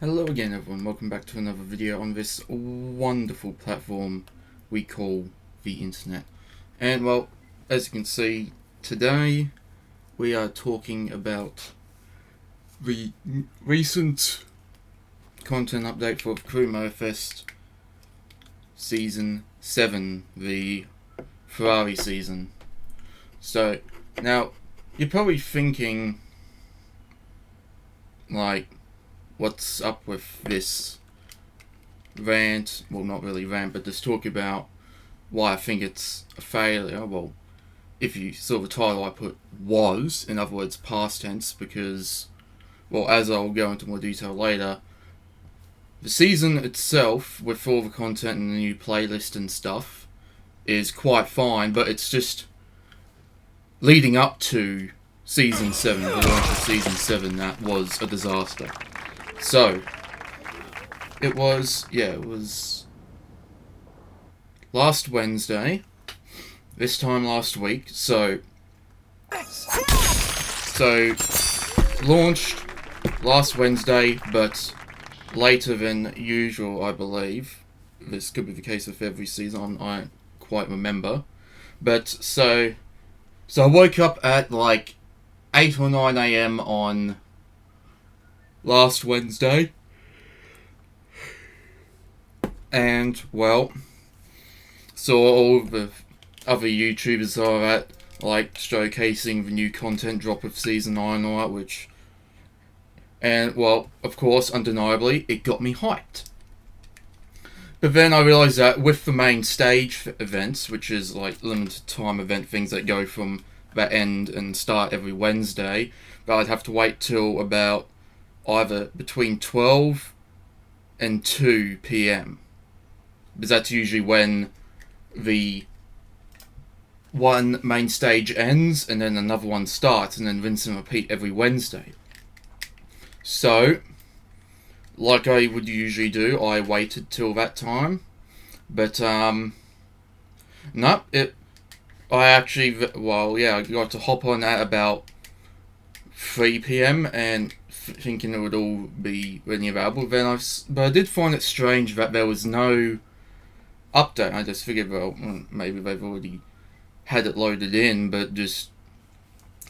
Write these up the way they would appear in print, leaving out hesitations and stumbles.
Hello again everyone, welcome back to another video on this wonderful platform we call the internet. And well, as you can see, today we are talking about the recent content update for Crew Motorfest Season 7, the Ferrari season. So, now, you're probably thinking, like, what's up with this rant? Well, not really rant, but just talk about why I think it's a failure. Well, if you saw the title, I put was, in other words, past tense, because, well, as I'll go into more detail later, the season itself, with all the content and the new playlist and stuff, is quite fine, but it's just leading up to Season 7, the launch of Season 7, that was a disaster. So, it was last Wednesday, this time last week, so launched last Wednesday, but later than usual, I believe. This could be the case with every season, I don't quite remember. But, so I woke up at like 8 or 9 a.m. on last Wednesday, and well, saw all the other YouTubers are at, like, showcasing the new content drop of Season 9 and all that, and well, of course, undeniably, it got me hyped. But then I realised that with the main stage events, which is like limited time event things that go from that end and start every Wednesday, that I'd have to wait till about either between 12 and 2 p.m. because that's usually when the one main stage ends and then another one starts, and then rinse and repeat every Wednesday. So, like I would usually do, I waited till that time, but no, I got to hop on at about 3 p.m. and thinking it would all be ready and available. But I did find it strange that there was no update. I just figured, well, maybe they've already had it loaded in, but just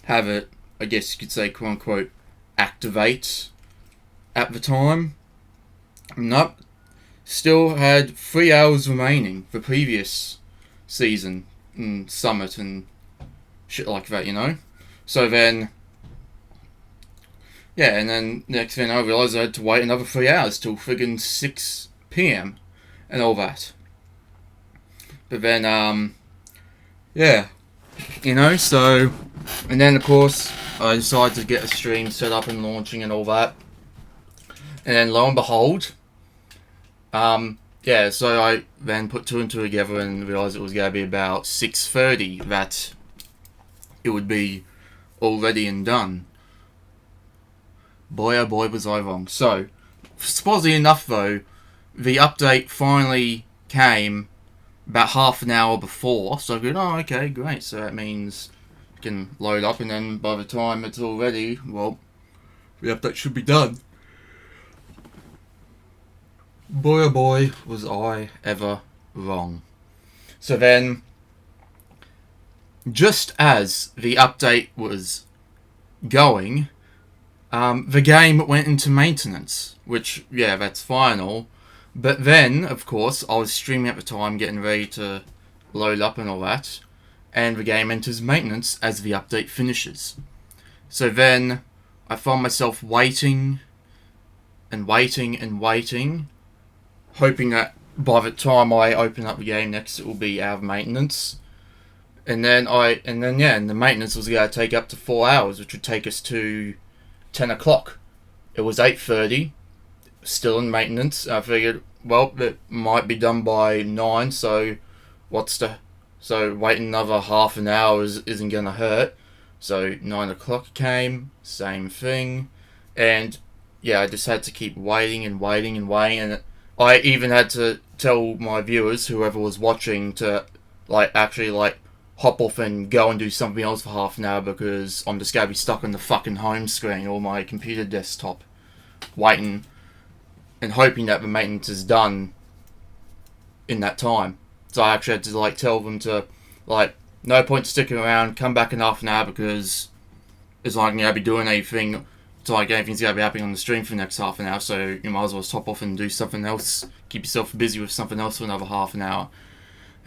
have it, I guess you could say, quote unquote, activate at the time. Nope. Still had 3 hours remaining for previous season and Summit and shit like that, you know? So then, yeah, and then next thing I realised I had to wait another 3 hours till friggin' 6 p.m. and all that. But then, yeah, you know, so, and then of course, I decided to get a stream set up and launching and all that. And then lo and behold, yeah, so I then put two and two together and realised it was going to be about 6:30 that it would be all ready and done. Boy, oh boy, was I wrong. So, surprisingly enough though, the update finally came about half an hour before, so I go, oh, okay, great, so that means it can load up, and then by the time it's all ready, well, the update should be done. Boy, oh boy, was I ever wrong. So then, just as the update was going, the game went into maintenance, which, yeah, that's final. But then, of course, I was streaming at the time, getting ready to load up and all that, and the game enters maintenance as the update finishes. So then, I found myself waiting, and waiting, and waiting, hoping that by the time I open up the game next, it will be out of maintenance. And then the maintenance was going to take up to 4 hours, which would take us to 10 o'clock. It was 8:30, still in maintenance. I figured, well, it might be done by 9, so waiting another half an hour isn't going to hurt. So 9 o'clock came, same thing. And yeah, I just had to keep waiting and waiting and waiting. And I even had to tell my viewers, whoever was watching, to actually hop off and go and do something else for half an hour, because I'm just going to be stuck on the fucking home screen or my computer desktop waiting and hoping that the maintenance is done in that time. So I actually had to like tell them to like no point sticking around, come back in half an hour because it's not going to be doing anything. So like anything's going to be happening on the stream for the next half an hour, so you might as well stop off and do something else. Keep yourself busy with something else for another half an hour.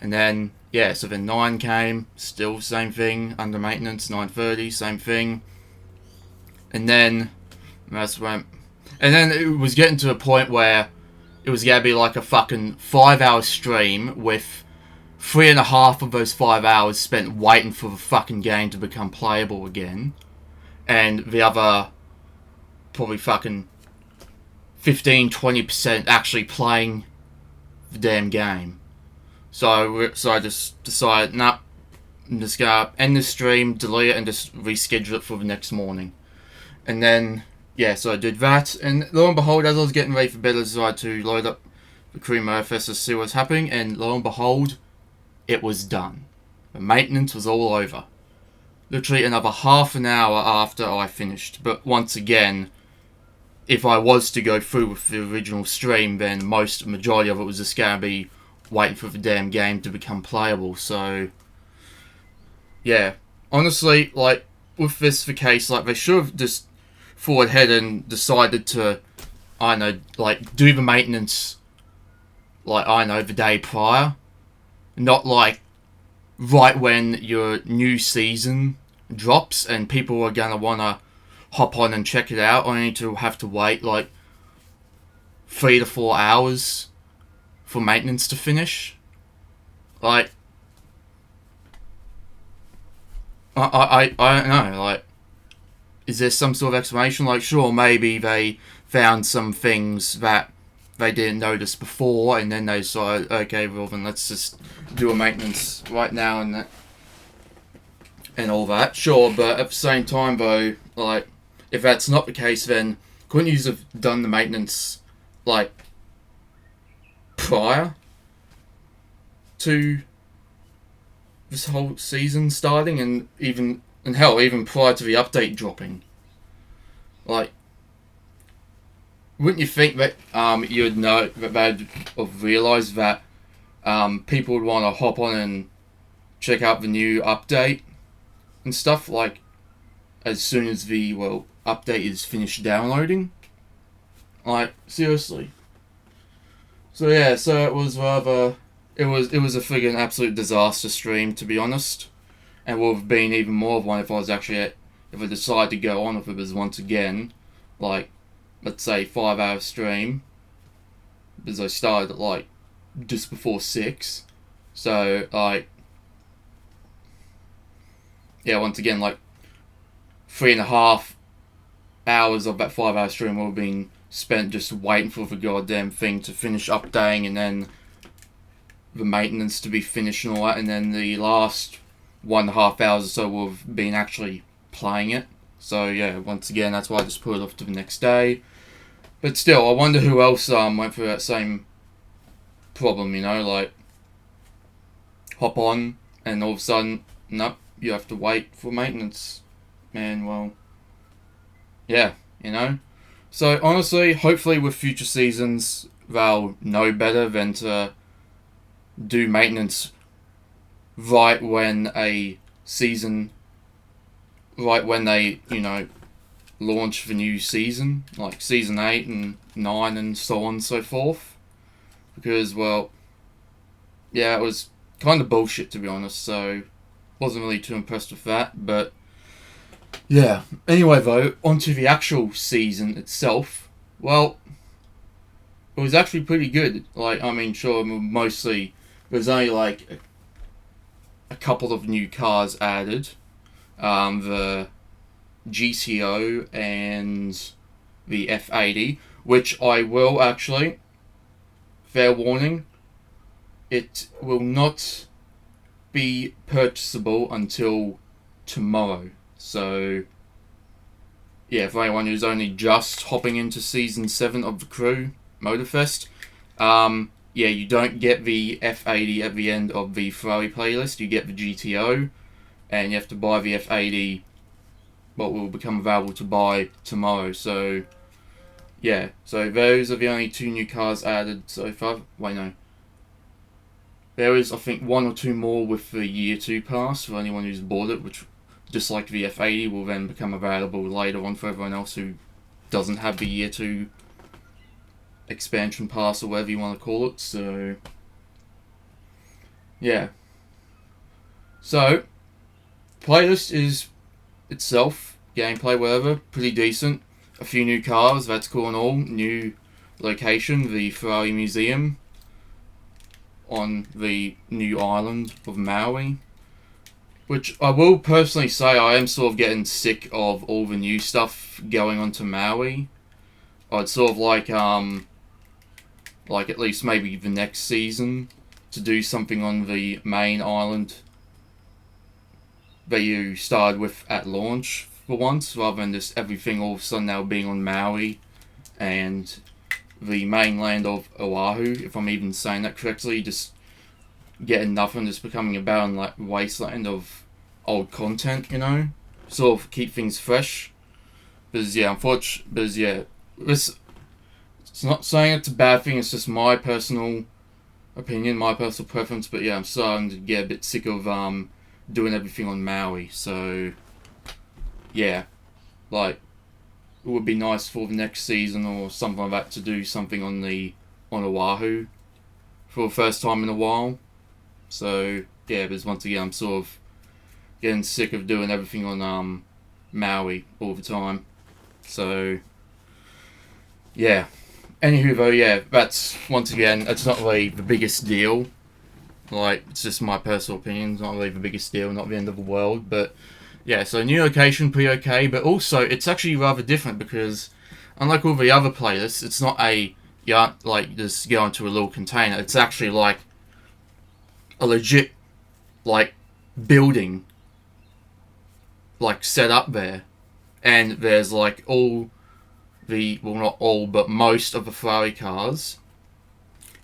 And then, yeah, so then 9 came, still same thing, under maintenance, 9:30, same thing. And then, that's when, and then it was getting to a point where it was going to be like a fucking 5-hour stream with 3.5 of those 5 hours spent waiting for the fucking game to become playable again. And the other probably fucking 15-20% actually playing the damn game. So I just decided, nah, I'm just gonna end the stream, delete it, and just reschedule it for the next morning. And then, yeah, so I did that, and lo and behold, as I was getting ready for bed, I decided to load up the Cream OFS to see what's happening, and lo and behold, it was done. The maintenance was all over. Literally another half an hour after I finished. But once again, if I was to go through with the original stream, then majority of it was just going to be waiting for the damn game to become playable. So, yeah. Honestly, like, with this the case, like, they should have just forward ahead and decided to, I don't know, like, do the maintenance, like, I don't know, the day prior. Not, like, right when your new season drops and people are going to want to hop on and check it out, only to have to wait, like, 3 to 4 hours for maintenance to finish. Like, I don't know, like, is there some sort of explanation? Like, sure, maybe they found some things that they didn't notice before, and then they decided, okay, well then let's just do a maintenance right now and that, and all that. Sure, but at the same time though, like, if that's not the case, then couldn't you have done the maintenance, like, prior to this whole season starting, and hell, even prior to the update dropping? Like, wouldn't you think that you'd know that they'd have realised that people would want to hop on and check out the new update and stuff, like, as soon as the update is finished downloading? Like, seriously. So yeah, so it was rather, it was a friggin' absolute disaster stream, to be honest, and would have been even more of one if I decided to go on with it as once again, like, let's say 5-hour stream, because I started at like just before 6, so like, yeah, once again, like 3.5 hours of that 5-hour stream would have been spent just waiting for the goddamn thing to finish updating, and then the maintenance to be finished and all that, and then the last 1.5 hours or so would have been actually playing it. So yeah, once again, that's why I just put it off to the next day. But still, I wonder who else went through that same problem, you know, like, hop on, and all of a sudden, nope, you have to wait for maintenance. Man, well, yeah, you know. So honestly, hopefully with future seasons, they'll know better than to do maintenance right when they, you know, launch the new season, like season 8 and 9 and so on and so forth. Because, well, yeah, it was kind of bullshit, to be honest, so wasn't really too impressed with that. But yeah, anyway though, onto the actual season itself. Well, it was actually pretty good. Like, I mean, sure, mostly there's only like a couple of new cars added. The GTO and the F80, which I will actually, fair warning, it will not be purchasable until tomorrow. So, yeah, for anyone who's only just hopping into Season 7 of the Crew Motorfest, yeah, you don't get the F80 at the end of the Ferrari playlist, you get the GTO, and you have to buy the F80, what will become available to buy tomorrow. So, yeah, so those are the only 2 new cars added so far. Wait, no. There is, I think, 1 or 2 more with the Year 2 pass for anyone who's bought it, which, just like the F80, will then become available later on for everyone else who doesn't have the Year 2 expansion pass or whatever you want to call it. So, yeah. So, playlist is itself, gameplay, whatever, pretty decent. A few new cars, that's cool and all. New location, the Ferrari Museum on the new island of Maui. Which I will personally say I am sort of getting sick of all the new stuff going on to Maui. I'd sort of like at least maybe the next season to do something on the main island that you started with at launch for once, rather than just everything all of a sudden now being on Maui and the mainland of Oahu, if I'm even saying that correctly, just getting nothing, just becoming a barren like wasteland of old content, you know? Sort of keep things fresh. Because yeah, it's not saying it's a bad thing, it's just my personal opinion, my personal preference, but yeah, I'm starting to get a bit sick of doing everything on Maui, so yeah, like, it would be nice for the next season or something like that to do something on Oahu for the first time in a while. So yeah, but once again, I'm sort of getting sick of doing everything on Maui all the time. So yeah. Anywho, though, yeah, that's once again, it's not really the biggest deal. Like, it's just my personal opinion. It's not really the biggest deal, not the end of the world, but yeah, so new location, pretty okay, but also it's actually rather different because unlike all the other playlists, it's not like just go into a little container. It's actually like a legit like building like set up there, and there's like all not all, but most of the Ferrari cars,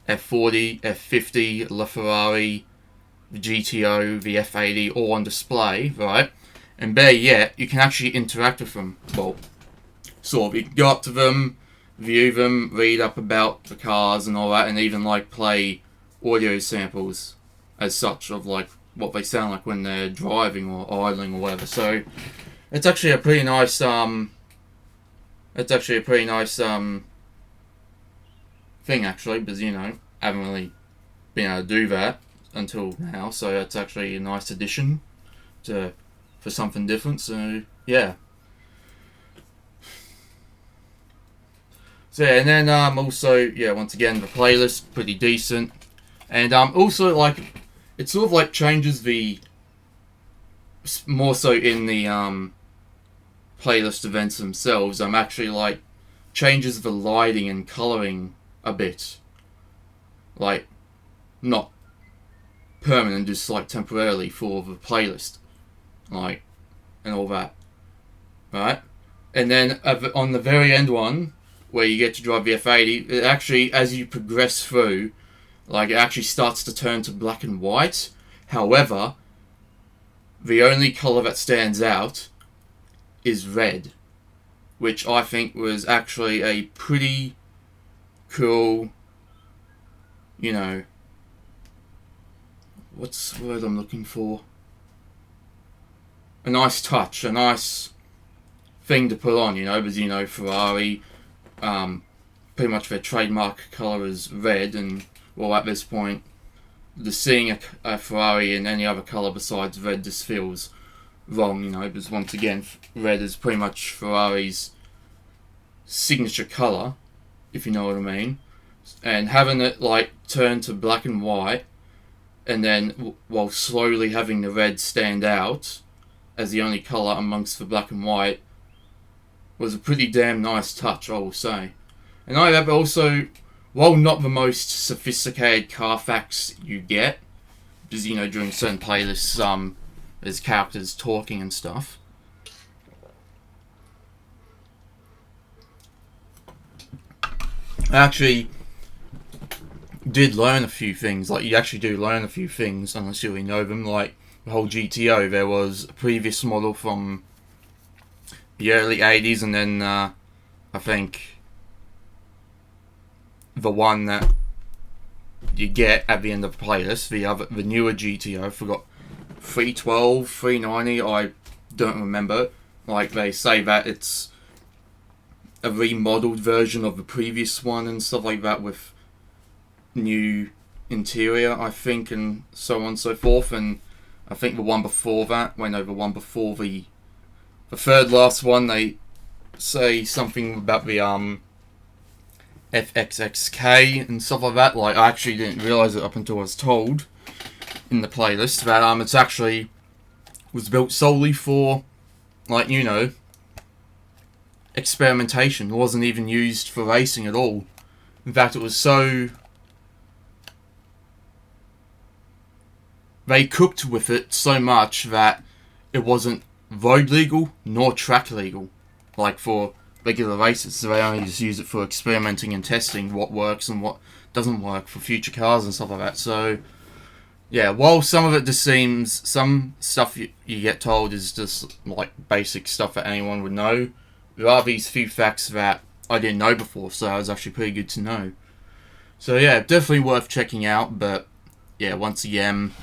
F40, F50, LaFerrari, the GTO, the F80, all on display, right? And better yet, you can actually interact with them. Well, sort of. You can go up to them, view them, read up about the cars and all that, and even like play audio samples as such of like what they sound like when they're driving or idling or whatever. So it's actually a pretty nice thing actually, because you know, I haven't really been able to do that until now, so it's actually a nice addition for something different. So yeah. So yeah, and then also yeah, once again the playlist pretty decent, and also like it sort of like changes the more so in the playlist events themselves. Actually like changes the lighting and coloring a bit, like not permanent, just like temporarily for the playlist, like, and all that, right? And then on the very end one, where you get to drive the F80, it actually, as you progress through, like, it actually starts to turn to black and white. However, the only colour that stands out is red, which I think was actually a pretty cool, you know, what's the word I'm looking for? A nice touch, a nice thing to put on, you know, because, you know, Ferrari, pretty much their trademark colour is red, and, well, at this point, seeing a Ferrari in any other colour besides red just feels wrong, you know, because once again, red is pretty much Ferrari's signature colour, if you know what I mean, and having it, like, turn to black and white, and then, while slowly having the red stand out as the only colour amongst the black and white, was a pretty damn nice touch, I will say. And I have also, while not the most sophisticated car facts you get, because, you know, during certain playlists, there's characters talking and stuff, I actually did learn a few things. Like, you actually do learn a few things, unless you really know them. Like, the whole GTO, there was a previous model from the early 80s, and then, I think, the one that you get at the end of the playlist, the newer GTO, I forgot, 312, 390, I don't remember. Like, they say that it's a remodeled version of the previous one and stuff like that, with new interior, I think, and so on and so forth. And I think the one before that, the one before the third last one, they say something about the FXXK and stuff like that. Like, I actually didn't realise it up until I was told in the playlist that it's actually was built solely for, like, you know, experimentation. It wasn't even used for racing at all. In fact, it was so... they cooked with it so much that it wasn't road legal nor track legal, like for regular races. So they only just use it for experimenting and testing what works and what doesn't work for future cars and stuff like that. So yeah, while some of it just seems, some stuff you get told is just like basic stuff that anyone would know, there are these few facts that I didn't know before, so it was actually pretty good to know. So yeah, definitely worth checking out. But yeah, once again,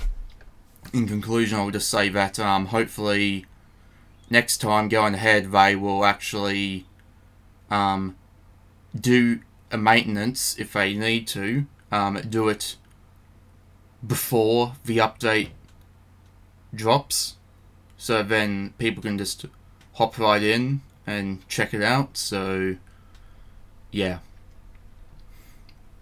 in conclusion, I'll just say that hopefully next time going ahead, they will actually do a maintenance if they need to. Do it before the update drops, so then people can just hop right in and check it out. So yeah.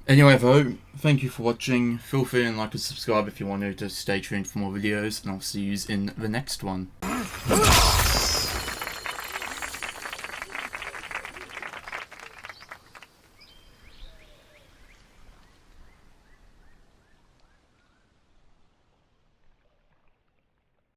Anyway though, thank you for watching. Feel free and like and subscribe if you want to stay tuned for more videos, and I'll see you in the next one.